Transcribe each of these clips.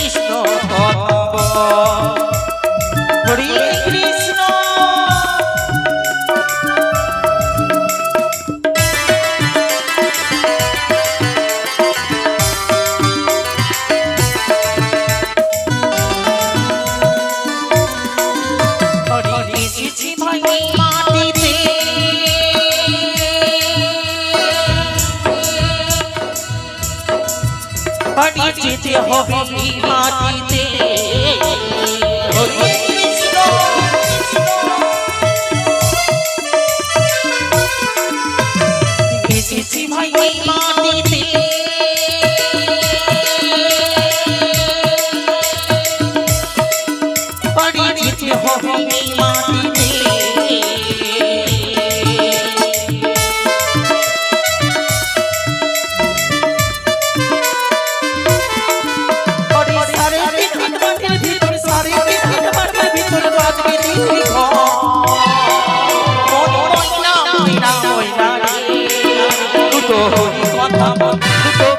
কৃষ্ণ কথা হরে কৃষ্ণ যেতে হবে মাটিতে হরে কৃষ্ণ এসেছি ভাই মাটিতে যেতে হবে মাটিতে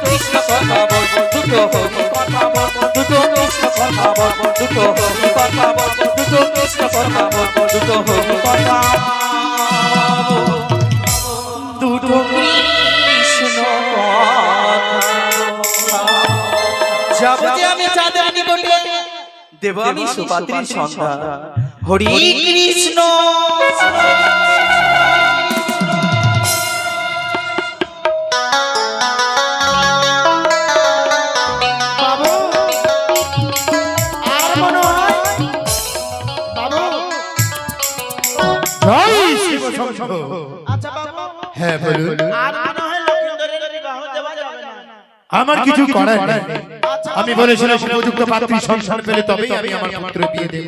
কৃষ্ণ কথা বল দুটো কথা বল দুটো কৃষ্ণ কথা বল দুটো কথা বল দুটো কৃষ্ণ কথা বল দুটো কথা দুটো কৃষ্ণ যাব যে আমি চাঁদের নিকটে দেব আমি সুপাত্রীর সন্ধান হরি কৃষ্ণ হ্যাঁ বলুন আমার কিছু করার নেই আমি বলেছিলাম উপযুক্ত পাত্রী সংসার পেলে তবেই আমি আমার পুত্র বিয়ে দেব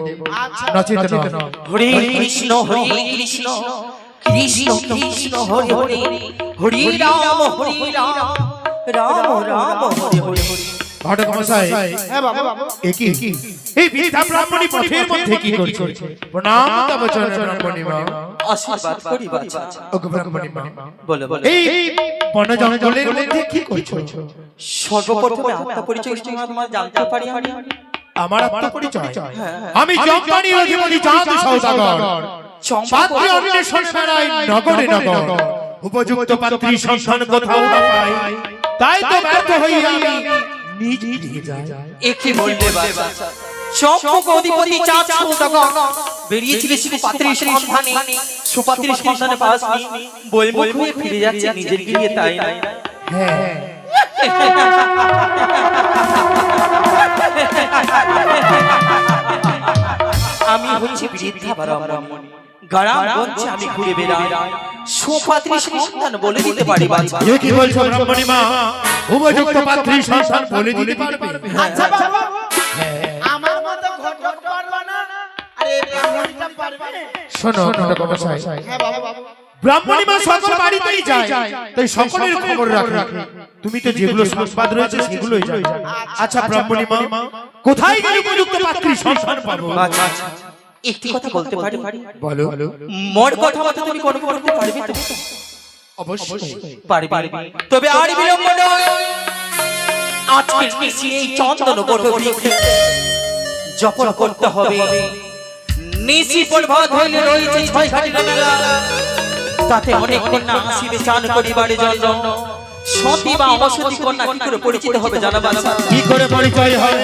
নচেত নয় হরে কৃষ্ণ কৃষ্ণ কৃষ্ণ হরে হরে হরে রাম রাম রাম হরে হরে ঘটক মশাই হ্যাঁ বাবা একই এই বৃদ্ধা ব্রাহ্মণী পথের মধ্যে কি করছে প্রণাম তব চরণ ব্রাহ্মণী মা আশীর্বাদ করি বাচ্চা ওগো ব্রাহ্মণী মা বলে বলে এই বন জঙ্গলের মধ্যে কি করছো সর্বপ্রথমে আত্মা পরিচয় তোমার জানতে পারি আমি আমার আত্মা পরিচয় আমি জঙ্গলের অধিপতি চাঁদ সওদাগর পাত্রী অন্বেষণ বেড়াই নগরে নগর উপযুক্ত পাত্রী সন্ধান কোথাও না পাই তাই তো ব্যর্থ হইয়া আমি নিজ গৃহে যাই একই বলবে বাবা চম্পক অধিপতি চাঁদ সওদাগর বেরিয়েছিলে সুপাত্রীর সন্ধানে সুপাত্রীর সন্ধানে পাসনি বলবো হয়ে ফিরে যাচ্ছে নিজের গৃহে তাই না হ্যাঁ আমি হচ্ছি বৃদ্ধা ব্রাহ্মণী গ্রামগঞ্জে আমি ঘুরে বেড়াই সুপাত্রী সন্ধান বলে দিতে পারি বাচ্চা এ কি বলছো ব্রাহ্মণী মা উপযুক্ত পাত্রী সন্ধান বলে দিতে পারবে আচ্ছা বাবা আমার মত ঘটক পারবা না আরে ব্রাহ্মণীটা পারবে শোনো ঘটক মশাই হ্যাঁ বাবা ব্রাহ্মণী মা সকল বাড়িতেই যায় তাই সকলের খবর রাখে তুমি তো যেগুলো সংবাদ রয়েছে সেগুলোই জানো আচ্ছা ব্রাহ্মণী মা কোথায় গেলে উপযুক্ত পাত্রী সন্ধান পাবো আচ্ছা একটি কথা বলতে পারি বলো মোর কথা মতো তুমি কোন করতে পারবে তো অবশ্যই পারবে তবে আর বিলম্ব নয় আজকে নিশি এই চন্দন বটবৃক্ষে জপন করতে হবে নিশি প্রভাত হইলে রয়েছে 6 ঘাটি বেলা তাতে অনেক কন্যা আসিবে চান করিবারে জন্য সতী বা অসতী কন্যা কি করে পরিচিত হবে জানাবা কি করে পরিচয় হবে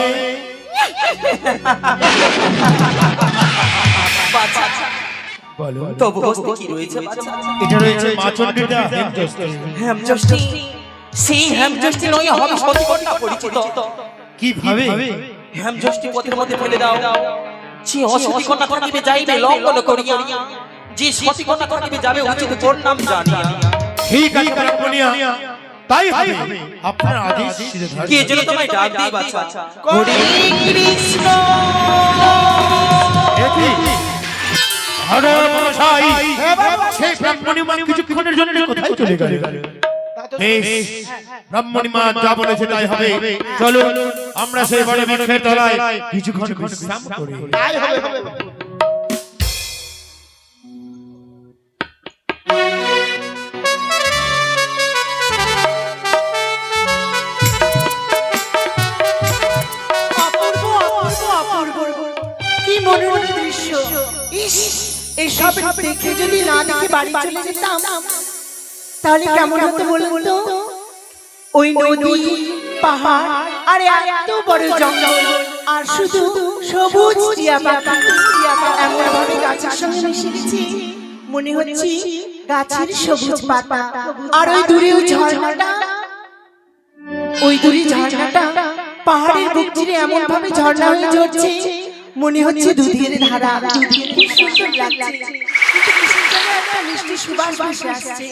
বলো তবু হস্তে কি রয়েছে বাচ্চা এটা রয়েছে মাচন্ডিটা হেমযষ্টি হেমযষ্টি সেই হেমযষ্টি নয় হবে সতী কন্যা পরিচিত কিভাবে হেমযষ্টি পথের মধ্যে ফেলে দাও যে অসতী কন্যা থাকিবে যাইবে লঙ্ঘন করিয়া যে সতী কন্যা থাকিবে যাবে উচিত তোর নাম জানিয়া ঠিক আছে ব্রাহ্মণিয়া তাই হবে আপনার আদেশ শিরোধার্য কে যেন তোমায় ডাক দেই বাচ্চা হরে কৃষ্ণ একি হরে মশাই সে ব্রাহ্মণী মা কিছুক্ষণের জন্য কোথায় চলে গেল বেশ ব্রাহ্মণী মা যা বলেছে তাই হবে চলো আমরা সেই বড় বৃক্ষের তলায় কিছুক্ষণ বিশ্রাম করি তাই হবে এইসব দেখে যদি না দেখে বাড়ি চলে যেতাম তাহলে কেমন হতো বলুন তো? ওই নদী, পাহাড় আর এত বড় জঙ্গল আর শুধু সবুজ টিয়া পাতা, এমন ভাবে গাছের সঙ্গে মিশে গেছি মনে হচ্ছে গাছের সবুজ পাতা। আর ওই দূরে ওই ঝর্ণাটা, ওই দূরে ঝর্ণাটা পাহাড়ের বুক চিরে এমন ভাবে ঝর্ণা হয়ে ঝরছে মনে হচ্ছে দুধের ধারা। কি সুন্দর লাগছে, কিন্তু কিসের যেন একটা মিষ্টি সুবাস ভেসে আসছে।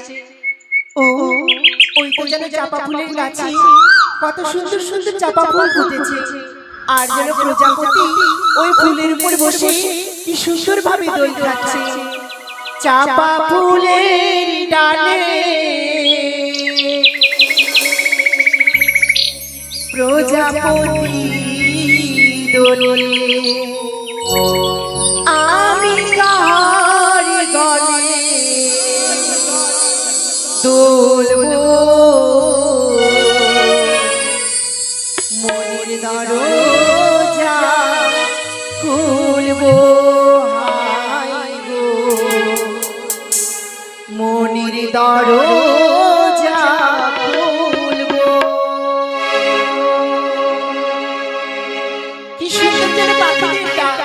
ও ওই তো যেন চাপা ফুলের গাছে কত সুন্দর সুন্দর চাপা ফুল ফুটেছে, আর যেন প্রজাপতি ওই ফুলের উপর বসে কি সুন্দর ভাবে দোল খাচ্ছে। চাপা ফুলের ডালে প্রজাপতি দোলে, আমি কার গলে দোলবো, মনের দরজা খুলবো, হায় গো মনের দরজা খুলবো। কি সুন্দর যেন পাখিদের ডাক।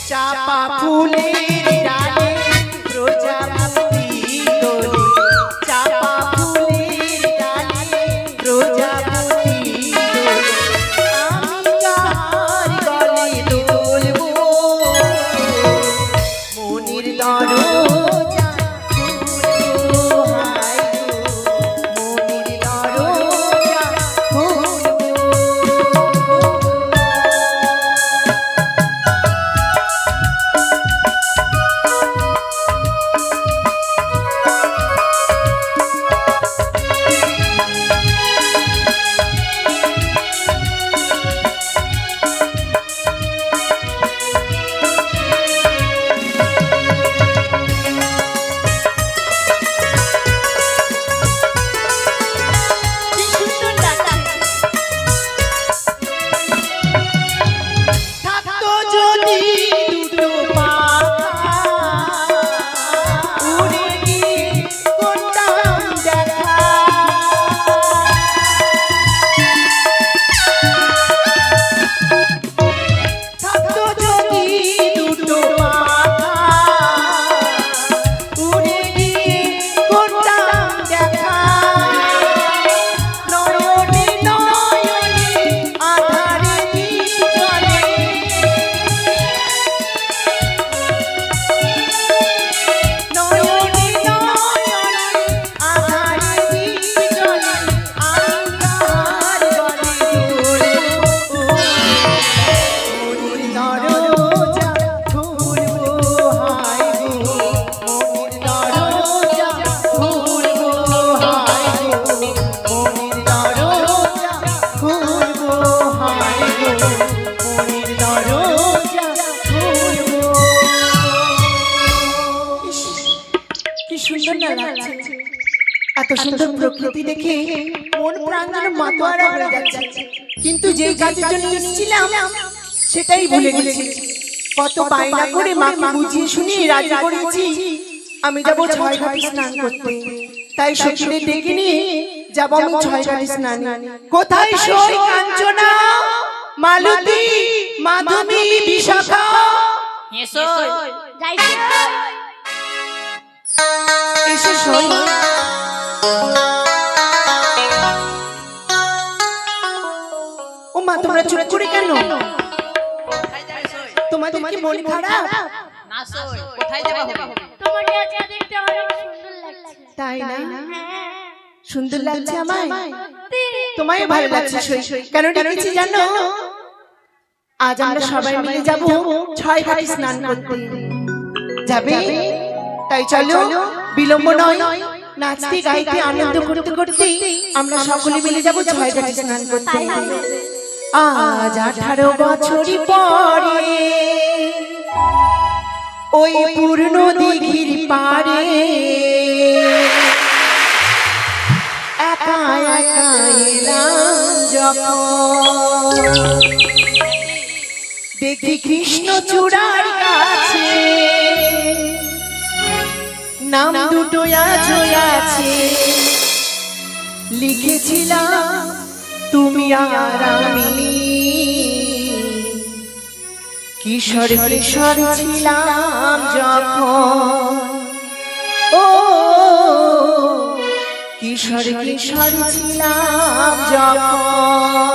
চাপা ফুলের ডালে প্রজাপতি দোলে, চাপা ফুলের ডালে প্রজাপতি দোলে, আমি কার গলে দোলবো, মনের দরজা খুলবো, হায় গো মনের দরজা খুলবো। কি সুন্দর লাগছে। থাকতো যদি দুটো পাখা, উড়ে গিয়ে করতাম দেখা, থাকতো যদি দুটো পাখা, উড়ে গিয়ে করতাম দেখা, নয়নে নয়নে আধারে দীপ জ্বলে, নয়নে নয়নে আধারে দীপ জ্বলে, আমি কার গলে দোলবো, মনের দরজা খুলবো, হায় গো মনের দরজা খুলবো, হায় গো মনের দরজা খুলবো, হায় গো মনের দরজা খুলবো। ইস, কি সুন্দর না লাগছে। এত সুন্দর প্রকৃতি দেখে মন প্রাণ যেন মাতোয়ারা হয়ে যাচ্ছে, কিন্তু যে কাজের জন্য এসেছিলাম সেটাই ভুলে গেছি। কত বায়না করে মাকে বুঝিয়ে শুনিয়ে রাজি করেছি আমি যাবো ছয় ঘাটে স্নান করতে, তাই সখীদের ডেকে নিয়ে যাবো আমি ছয় ঘাটে স্নানে। কোথায় সই কাঞ্চনা, মালতী, মাধবী, বিশাখা, এসো সই। ও মা, তোমরা চুপ করে কেন? তোমাদের কি মন খারাপ? না সই, কোথায় যাবা হবে? তোমাকে আজকে দেখতে অনেক সুন্দর লাগছে। তাই না? হ্যাঁ, সুন্দর লাগছে আমায়, সত্যি। তোমায় ভালো লাগছে সই। কেন ডেকেছি জানো? আজ আমরা সবাই মিলে যাব ছয় ঘাটে স্নান করতে। যাবে? তাই চলো বিলম্ব নয়, নাচতে গাইতে আনন্দ করতে করতে আমরা সকলে মিলে যাবো ছয়ঘাটে স্নান করতে। আজ 18 বছর পরে ওই পূর্ণ দিঘির পারে একা একা এলাম যখন, দেখি কৃষ্ণ চূড়ার কাছে নাম দুটো আজও আছে, লিখেছিলাম তুমি আর আমি, কিশোর কিশোর ছিলাম যখন, ও কিশোর কিশোর ছিলাম যখন।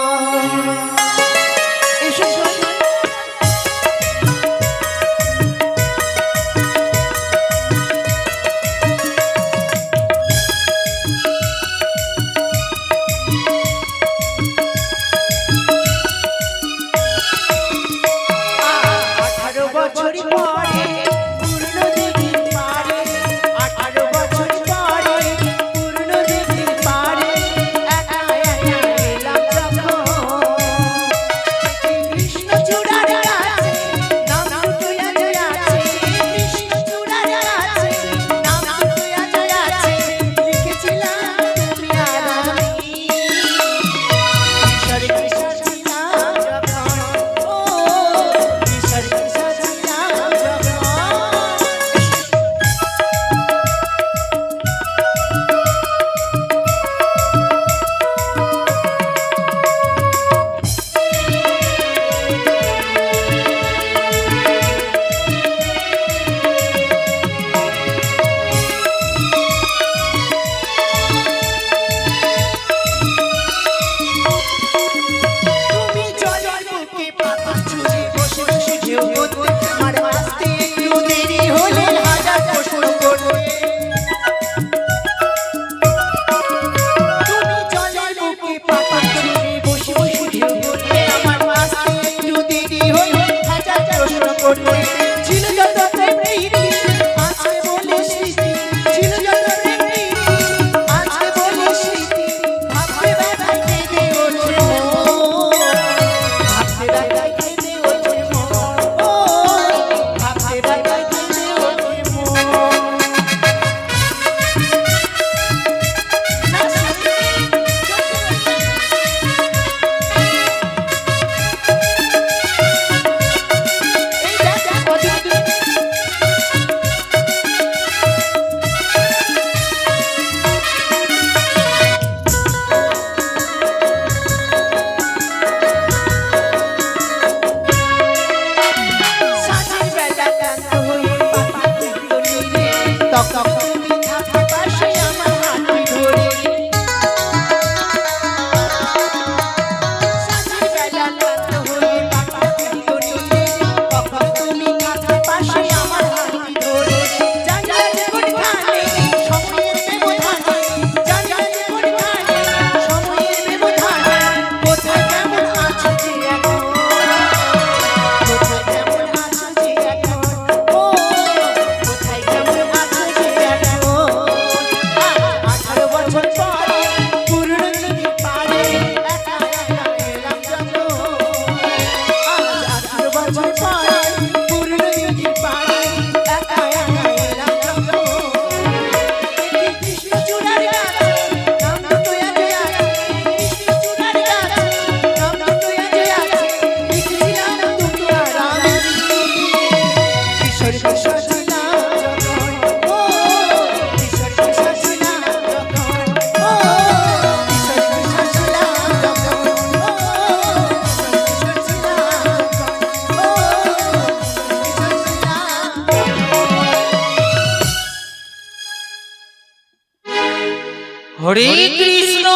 হরে কৃষ্ণ।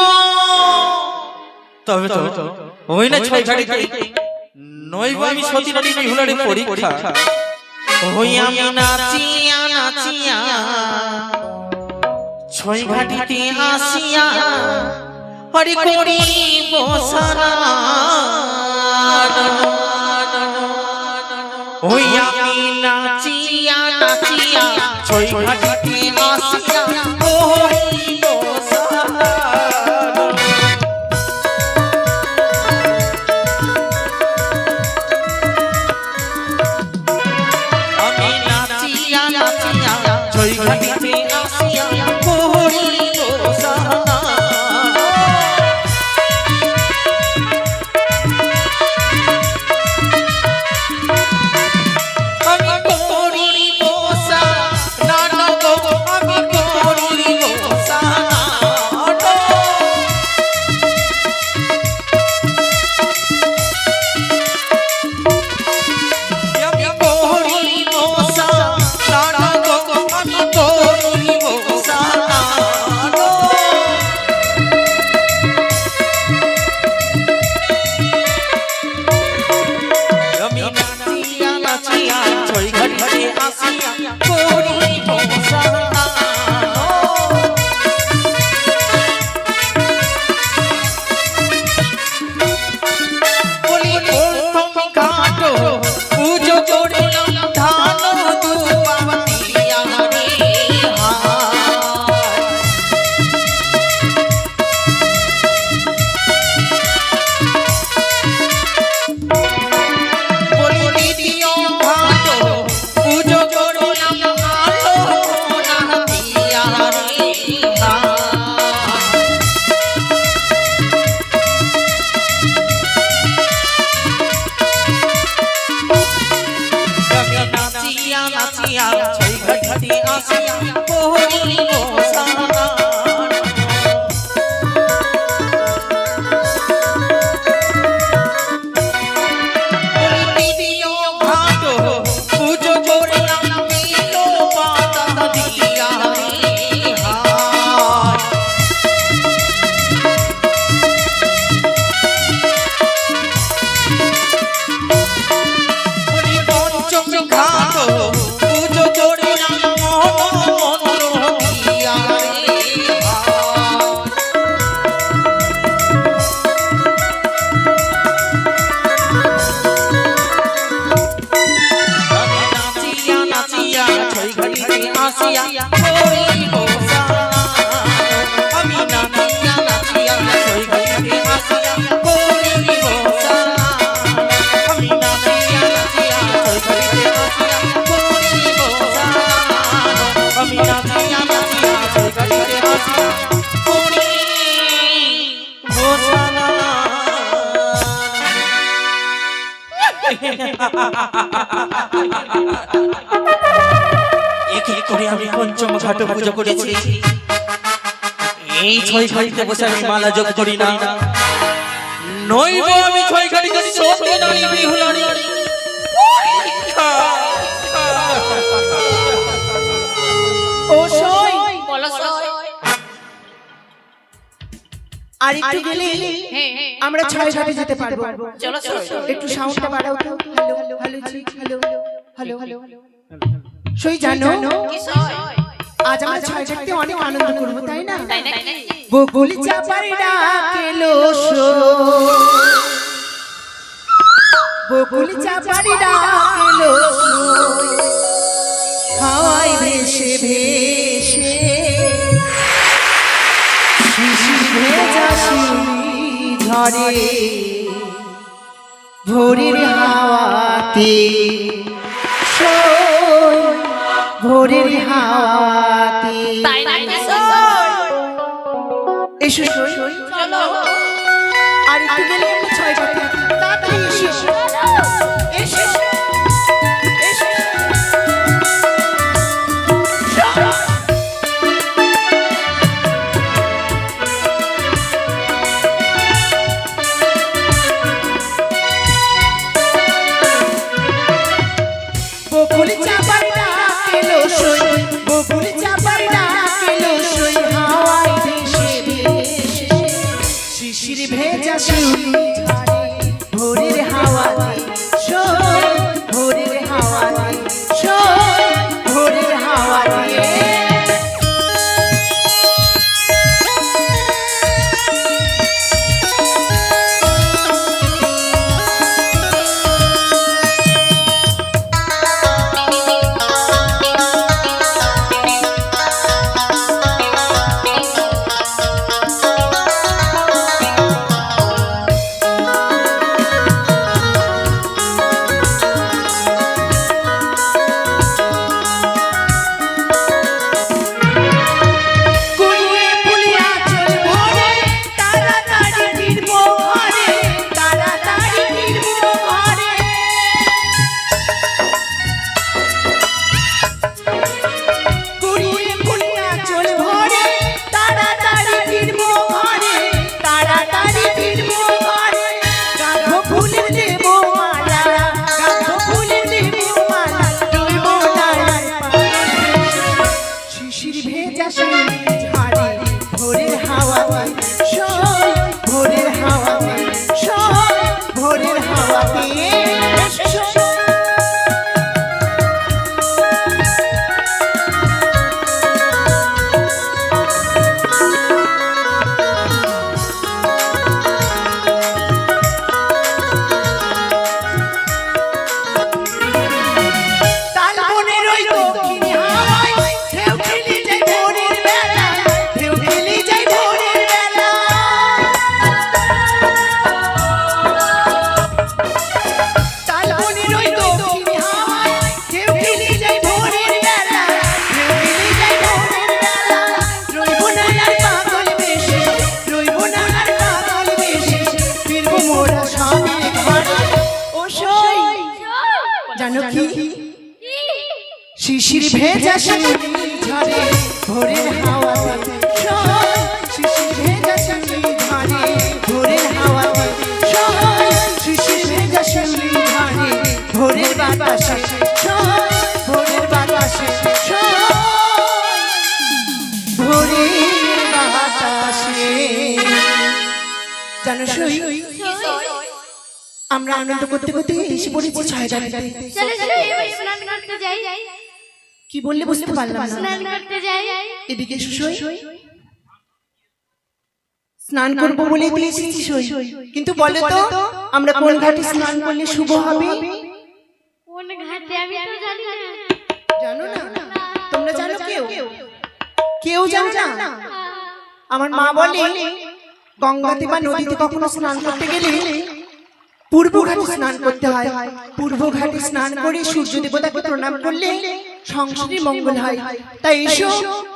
তবে তো ওই না ছয় ঘাড়িতে নইব আমি সতী নদী বিহুলারে পরীক্ষা, ওই আমি নাচিয়া নাচিয়া ছয় ঘাটিতে আসিয়া হরে করি বসানা, ওই আমি নাচিয়া নাচিয়া ছয় ঘাটিতে আসিয়া করিব স্নান। আমি নাচিয়া নাচিয়া ছয় ঘাটিতে আসিয়া করিব স্নান। একে করে আমি পঞ্চম ঘাট পুজো করেছি। এই ছয় ঘাটিতে বসে আমি মালা জপ করি না, নইব আমি ছয় ঘাটিতে সত্যি নারী বিহুলারি। ও সই বলো সই। আর একটু গেলে হ্যাঁ আমরা ছয় ঘাটে যেতে পারবো। চলো সই। একটু সাউন্ডটা বাড়াও তো। হ্যালো হ্যালো জি হ্যালো হ্যালো হ্যালো। সই জানো কি সই? আজ আমরা ছয় ঘাটে অনেক আনন্দ করবো, তাই না? তাই নাকি? বকুলি চাপার ডাকেলো বকুলি চাপার ডাকেলো হাওয়ায় ভেসে ভেসে শিশির ভেজা শিউলি ঝরে ভোরের হাওয়াতে সই ভোরের হাওয়াতে। তাই নাকি সই? এসো সই চলো। আর একটু গেলে আমরা ছয় ঘাটে তাড়াতাড়ি এসো এসো এসো। বকুলি চাপার ডাকেলো সই বকুলি চাপার ডাকেলো সই হাওয়ায় ভেসে ভেসে শিশির ভেজা শিউলি ঝরে ভোরের হাওয়াতে সই শিশির ভেজা ঝাড়ে ভোরের হাওয়াতে সই ভোরের হাওয়াতে সই ভোরের হাওয়াতে শিশির ভেজা ঝাড়ে ভোরের হাওয়াতে শিশির ভেজা ঝাড়ে ভোরের হাওয়াতে শিশির ভেজা ঝাড়ে ভোরের বাতাসে ভোরের বাতাসে ভোরের বাতাসে জানো সই আমরা আনন্দ করতে করতে এসে পড়েছি ছয়টাতে চলো চলো এবার স্নান করতে যাই কি বললে বুঝতে পারলাম না স্নান করতে যাই এদিকে সই স্নান করব বলে তুই এসেছিস সই কিন্তু বলে তো আমরা কোন ঘাটে স্নান করলে শুভ হবে কোন ঘাটে আমি তো জানি না জানো না তোমরা জানো কেউ কেউ জানো না আমার মা বলে গঙ্গাতে বা নদীতে কখনো স্নান করতে গেলে পূর্ব ঘাটে স্নান করতে হয় পূর্ব ঘাটে স্নান করে সূর্য দেবতাকে প্রণাম করলে সংসারে মঙ্গল হয় তাই এসো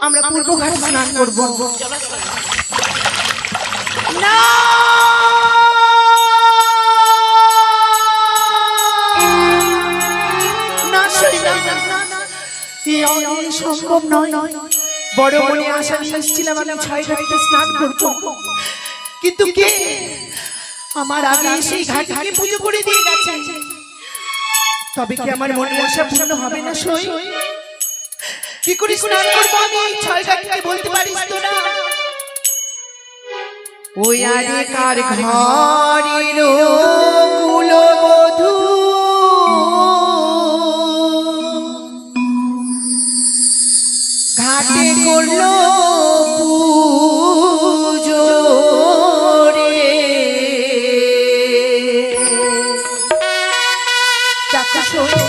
আমরা পূর্ব ঘাটে স্নান করব না না সম্ভব নয় বড় মনে আশা নিয়ে এসেছিলাম আমি ছয় ঘাটে স্নান করব কিন্তু কে আমার আগে সেই ঘাটকে পুজো করে দিয়ে গেছে তবে কি আমার মন আশা পূর্ণ হবে না সই কি করে স্নান করব আমি এই ছয় ঘাটকে বলতে পারিস তো না ওই আরে কার ঘরের কুলবধূ ঘাটে করলো পুজো রে দেখো শোনো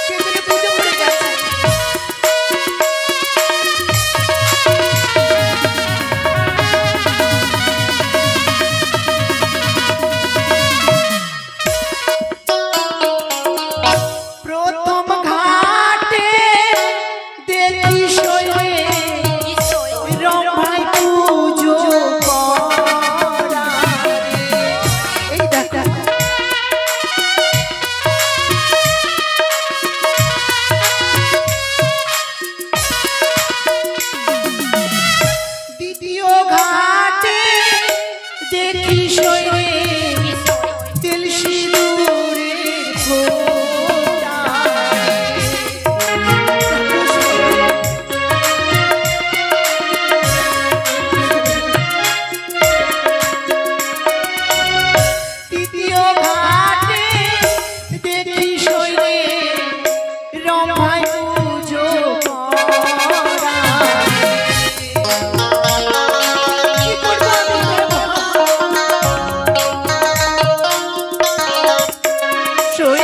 কে যেন পুজো করে গেছে প্রথম ঘাটে দেখি সয়ে রম্ভাই পুজো করা রে। এই দেখো দ্বিতীয় ঘাটে দেখি সয়ে তেল সিঁদুরের ফোঁটা তৃতীয় ঘাটে দেখি সয়ে রম্ভাই পুজো করা কি করবো সই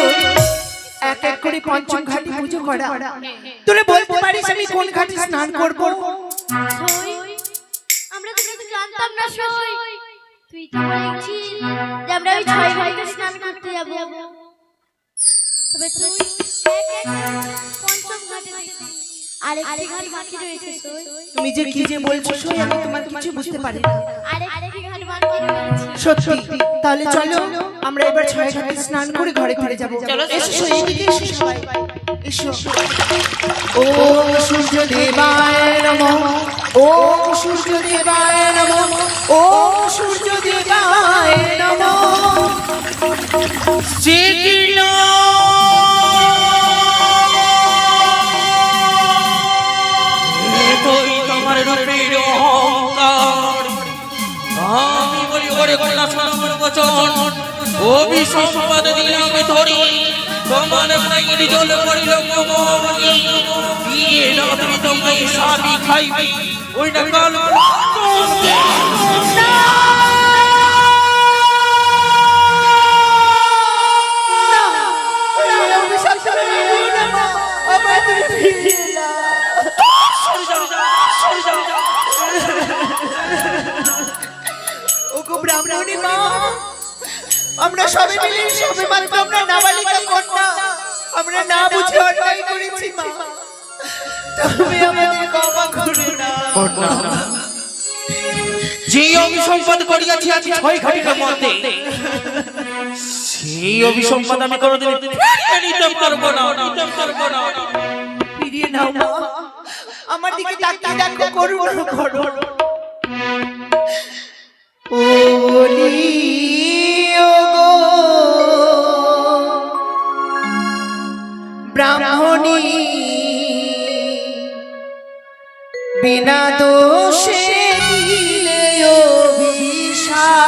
এক এক করে পঞ্চম ঘাটে পুজো করা তোরে বলতে পারিস আমি কোন ঘাটে স্নান করব আমরা তো কিছু জানতাম না সই তুই তো বলেছিস যে আমরা ওই ছয় ঘাটে স্নান করতে যাব তবে তুই পঞ্চম ঘাটে দেখছিস আরেকটি ঘাট বাকি রয়েছে সই তুমি যে কি যে বলছো সই আমি তোমার কিছু বুঝতে পারি না আরেকটি ঘাট বাকি রয়েছে সত্যি তাহলে চলো আমরা এবার ছয় ঘাটে স্নান করে ঘরে ফিরে যাব এসো সই এদিকে এসো সবাই এসো ওম সূর্য দেবায় নমঃ ওম সূর্য দেবায় নমঃ ওম সূর্য দেবায় নমঃ তো রূপের অহংকার। আমি বলি ওরে কন্যা শাসন বচন, অভিসম্পাদ দিলাম ধরি, তোমার মায়ের জল পড়িল মমনি, বিয়ে রাত্রি তোমায় সাবি খাইবি, ওই না কাল ওগো ব্রাহ্মণী মা, আমরা সবে মিলে সবে মাত্র আমরা নাবালিকা কন্যা, আমরা না বুঝে অন্যায় করেছি মা, তুমি আমাদের ক্ষমা করে দাও। যে অভিসম্পাদ করিয়াছি আজ 6 ঘটিকার মধ্যে, সেই অভিসম্পাদ আমি কোনোদিন ফিরিয়ে নিতে পারবো না, নিতে পারবো না। ফিরিয়ে নাও মা, আমার দিকে তাকিয়ে দেখো, করুণা করো। ওলি ওগো ব্রাহ্মণী, বিনা দোষে দিলে অভিশাপ।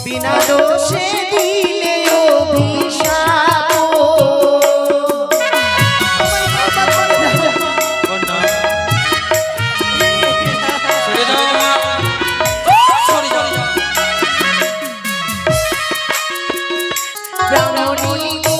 বিনা দোষে দিলে অভিশাপ। ব্রাহ্মণী গো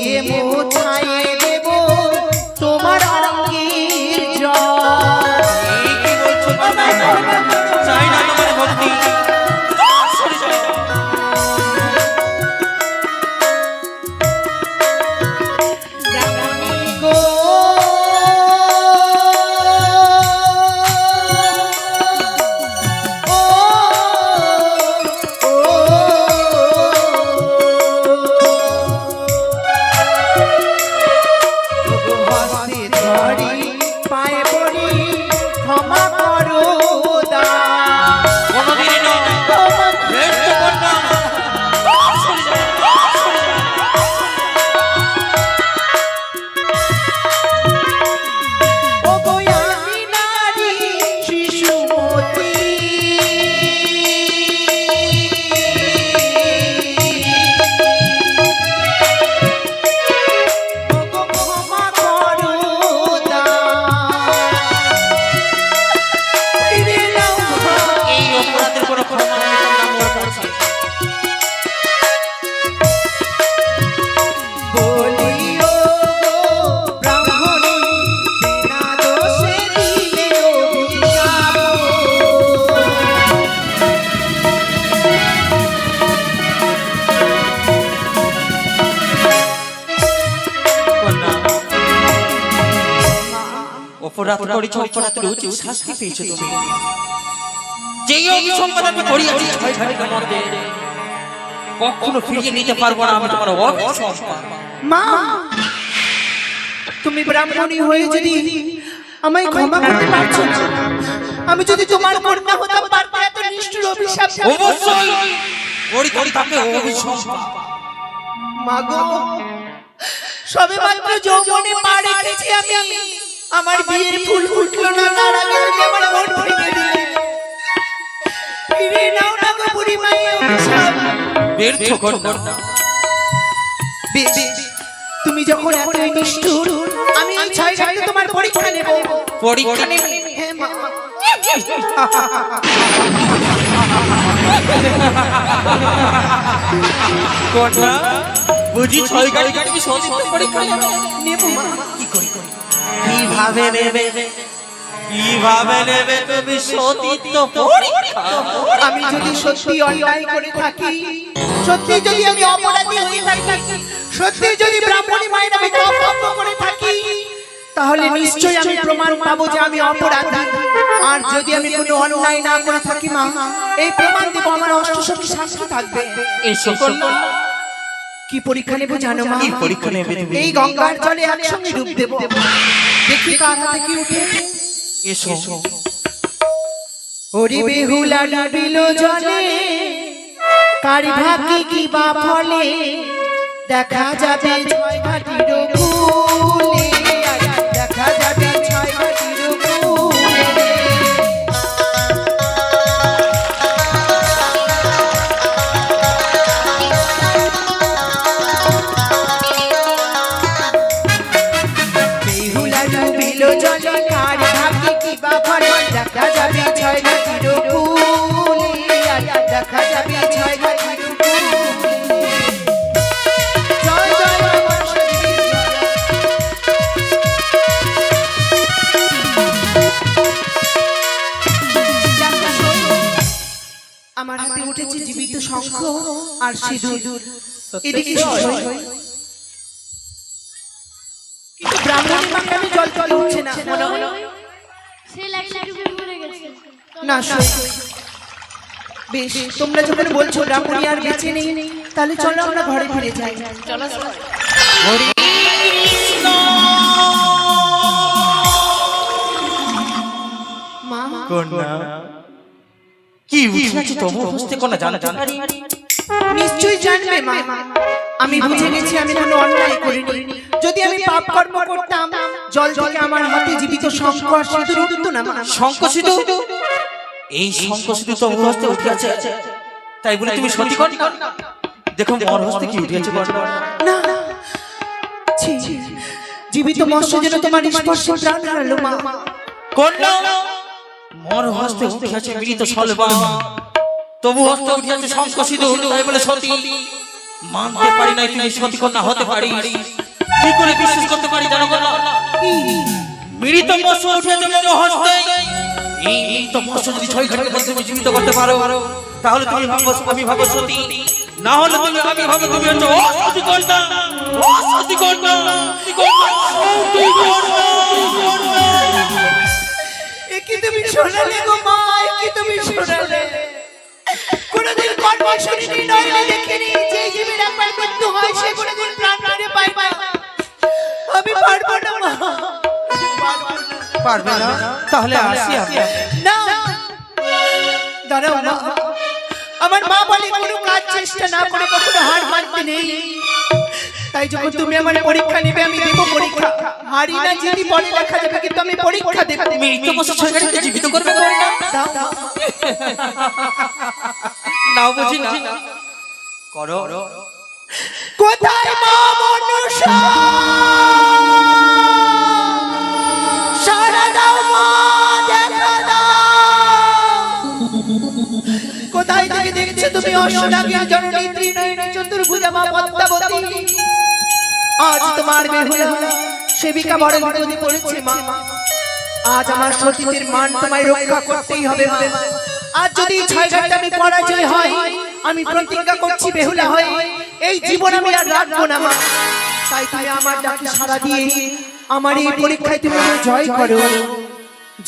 দিয়ে মোছায়ে দেব তোমার অঙ্গের জল। কি বলছো বাবা? চাই না তোমার ভক্তি। সরে যাও। ব্রাহ্মণী গো অপরাধ করেছ, অপরাধের উচিত শাস্তি পেয়েছো তুমি। যেই অভিসম্পাদ আমি করিয়াছি 6 ঘটিকার মধ্যে, কখনো ফিরিয়ে নিতে পারবো না আমি তোমার অভিসম্পাদ। মা, তুমি ব্রাহ্মণী হয়ে যদি আমায় ক্ষমা করতে পারছো না, আমি যদি তোমার কন্যা হতাম পারতে এত নিষ্ঠুর অভিশাপ। অবশ্যই ওরই তাকে অভিসম্পাদ। মা গো, সবে মাত্র যৌবনে পা রেখেছি আমি, আমার বিয়ের ফুল ফুটলো না, তার আগে আমার মন ব্যর্থ কন্যা। বেশ, তুমি যখন এতই নিষ্ঠুর, আমি ওই 6 ঘাটে তোমার পরীক্ষা নেব। পরীক্ষা নেবে? হ্যাঁ মা। কন্যা বুঝি 6 গাড়ি গাড়ি সতীত্ব পরীক্ষা নেবে? নেব মা। কি করি কিভাবে নেবে, কিভাবে নেবে তুমি সতীত্ব পরীক্ষা? আমি যদি সত্যি অন্যায় করে থাকি, সত্যি যদি আমি অপরাধী হয়ে থাকি, সত্যি যদি ব্রাহ্মণী মায়ের আমি পাপ করে থাকি, তাহলে নিশ্চয়ই আমি প্রমাণ পাবো যে আমি অপরাধী। আর যদি আমি কোনো অন্যায় না করে থাকি মা, এই প্রমাণ দেব আমার অষ্টসখী সাক্ষী থাকবে। এসো কন্যা। কি পরীক্ষা নেব জানো মা? কি পরীক্ষা নেবে তুমি? এই গঙ্গার জলে একসঙ্গে ডুব দেব, দেখি কার হাতে কি উঠে। এসো। ওরে বেহুলা ডুবিল জলে, কার ভাগ্যে কি বা ফলে, দেখা যাবে 6 ঘাটির কূলে, দেখা যাবে 6 ঘাটির কূলে। বেহুলা ডুবিল জলে, কার ভাগ্যে কি বা ফলে, দেখা যাবে 6 ঘাটির কূলে, দেখা যাবে 6 ঘাটির কূলে। জয় জয় আমার সখী আমার হাতে উঠেছে জীবিত শঙ্খ আর সিঁদুর। এদিকে শোনো। কিন্তু ব্রাহ্মণী মা কেন জল জল উঠছে না? মনে হলো সে লাগছে ডুবে মরে গেছে। না শোনো। বেশ, তোমরা যখন বলছো ব্রাহ্মণী আর বেঁচে নেই, তাহলে চলো আমরা ঘরে ফিরে যাই। চলো সই। হরি কৃষ্ণ। মা কন্যা কি উঠেছে তবু বুঝতে কোনা জানতে পারি? নিশ্চয়ই জানবে মা। আমি বুঝে গেছি আমি কোনো অন্যায় করিনি। যদি আমি পাপ কর্ম করতাম, জল থেকে আমার হাতে জীবিত শঙ্খ আর সিঁদুর উঠতো না মা। শঙ্খ সিঁদুর? এই শঙ্খ সিঁদুর তো মোর হস্তে উঠিয়াছে, তাই বলে তুমি সতী কন্যা? দেখো মোর হস্তে কি উঠিয়াছে কন্যা। না, ছি, জীবিত মৎস্য যেন তোমার স্পর্শে প্রাণ হারালো মা। কন্যা মোর হস্তে উঠিয়াছে মৃত সলবা, তবু হস্তে উঠিয়াছে শঙ্খ সিঁদুর, তাই বলে সতী? মানতে পারি নাই তুমি সতী কন্যা হতে পারি। কি করে বিশ্বাস করতে পারি জানো কন্যা? মৃত মৎস্য উঠিয়াছে মোর হস্তে। এই মৃত মৎস্য যদি 6 ঘন্টার মধ্যে তুমি জীবিত করতে পারো, তাহলে তুমি ভাবো আমি ভাবো সতী, না হলে তুমি আমি ভাবো তুমি হচ্ছে অসতী কন্যা। অসতী কন্যা, সতী কন্যা। একি তুমি শোনালে গো মা, একি তুমি শোনালে। কোনদিন কর্ম শুনিনি, নইলে দেখিনি, যে জীবের একবার মৃত্যু হয় সে কোনদিন প্রাণ ফিরে পায় না। আমি পারবো না মা, পারবে না? তাহলে আসি আমি। না দাঁড়াও মা। আমার মা বলে কোনো কাজ চেষ্টা না করে কখনো হার মানতে নেই। তাই যখন তুমি আমার পরীক্ষা নেবে আমি দেব পরীক্ষা। হারি না জিতি পরে দেখা যাবে, কিন্তু আমি পরীক্ষা দেব। মৃত মৎস্য 6 ঘন্টাকে জীবিত করবে কন্যা? দাও দাও। নাও বুঝি না করো। কোথায় মা মনসা? সারা দাও মা, দেখা দাও। কোথায় থেকে দেখছো তুমি অশ্বনাগের জননী ত্রিনয়নী চতুর্ভুজা মা পদ্মাবতী? আজ তোমার বেহুলা সেবিকা বড় বিপদে পড়েছে মা। আজ আমার সতীদের মান তোমায় রক্ষা করতেই হবে মা। আজ যদি 6 ঘন্টা আমি পরাজয় হয়, আমি প্রতিজ্ঞা করছি বেহুলা হয়ে এই জীবন আমি আর রাখবো না মা। তাই তুমি আমার ডাকে সাড়া দিয়ে আমার এই পরীক্ষায় তুমি আমায় জয় করো।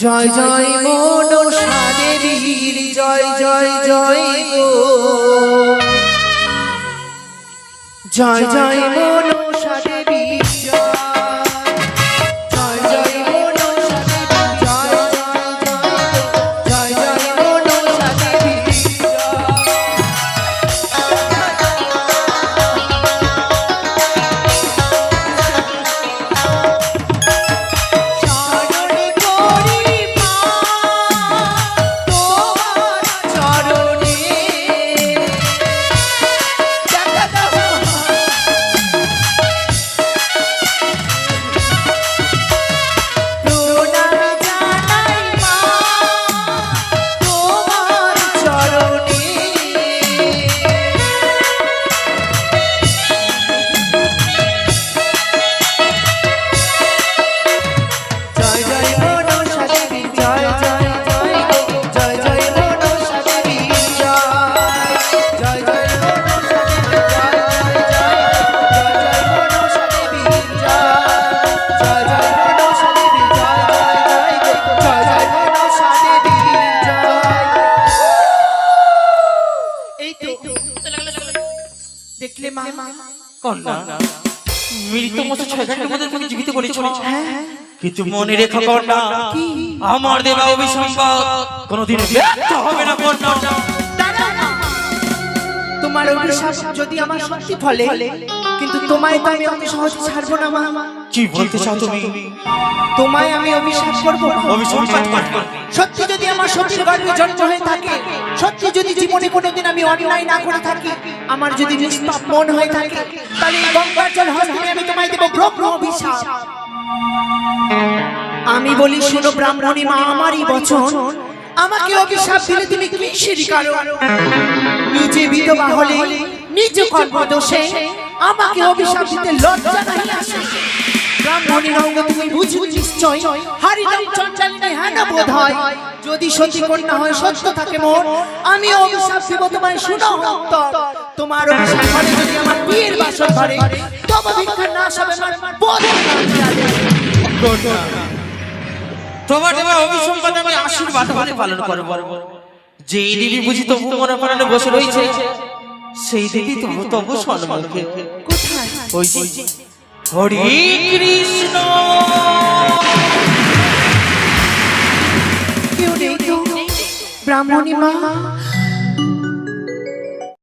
জয় জয় মনসা দেবীর জয় জয় জয় গো, জয় জয় মনসা দেবীর জয়, জয় জয় মনসা দেবীর জয় জয় জয়, জয় জয় মনসা দেবীর জয়। চরণে করি মা তোমার চরণে, কন্যা মৃত মতো 6 ঘন্টার মধ্যে তুমি জীবিত করেছ কিন্তু মনে রেখো কন্যা আমার দেবা অভিসম্পাদ কোনোদিন ব্যর্থ হবে না কন্যা। তোমার অভিশাপ যদি আমার সত্যি ফলে, কিন্তু তোমায় তো আমি অত সহজে ছাড়বো না মা। কি বলতে চাও তুমি? তোমায় আমি অভিশাপ করবো না। অভিসম্পাদ করবে সত্যি যদি আমার সত্যির গর্ভে জন্ম হয়ে থাকে, সত্যি যদি জীবনে কোনোদিন আমি অন্যায় না করে থাকি, আমার যদি নিষ্পাপ মন হয়ে থাকে, তাহলে এই গঙ্গার জল হস্তে আমি তোমায় দেবো ব্রহ্ম অভিশাপ। আমি বলি শোনো ব্রাহ্মণী মা, আমারই বচন, আমাকে অভিশাপ দিলে তুমি কিসের কারণ? নিজে বিধবা হলে নিজ কর্মদোষে আমাকে অভিশাপ দিতে লজ্জা নাই আসে? ব্রাহ্মণী রঙ্গ তুমি বুঝবে নিশ্চয়, হরিনাম চঞ্চলিনী হেন বোধ হয়। যদি সতী কন্যা হয় সত্য থাকে মোর, আমি অভিশাপ দিব তোমায় শুনো অন্তর। তোমার অভিশাপ ফলে যদি আমার বিয়ের বাসর ধরে, তবে ভিক্ষা না সবে আমার বোধ তোমার দেবা অভিসম্পাদ আমি আশীর্বাদ বলে পালন করব। যে দেবী বুঝি তবু মনে প্রাণে বসে রয়েছে, সেই দেবী তবু সম্মুখে কোথায়? ওই যে হরে কৃষ্ণ। কেউ নেই তো? ব্রাহ্মণী মা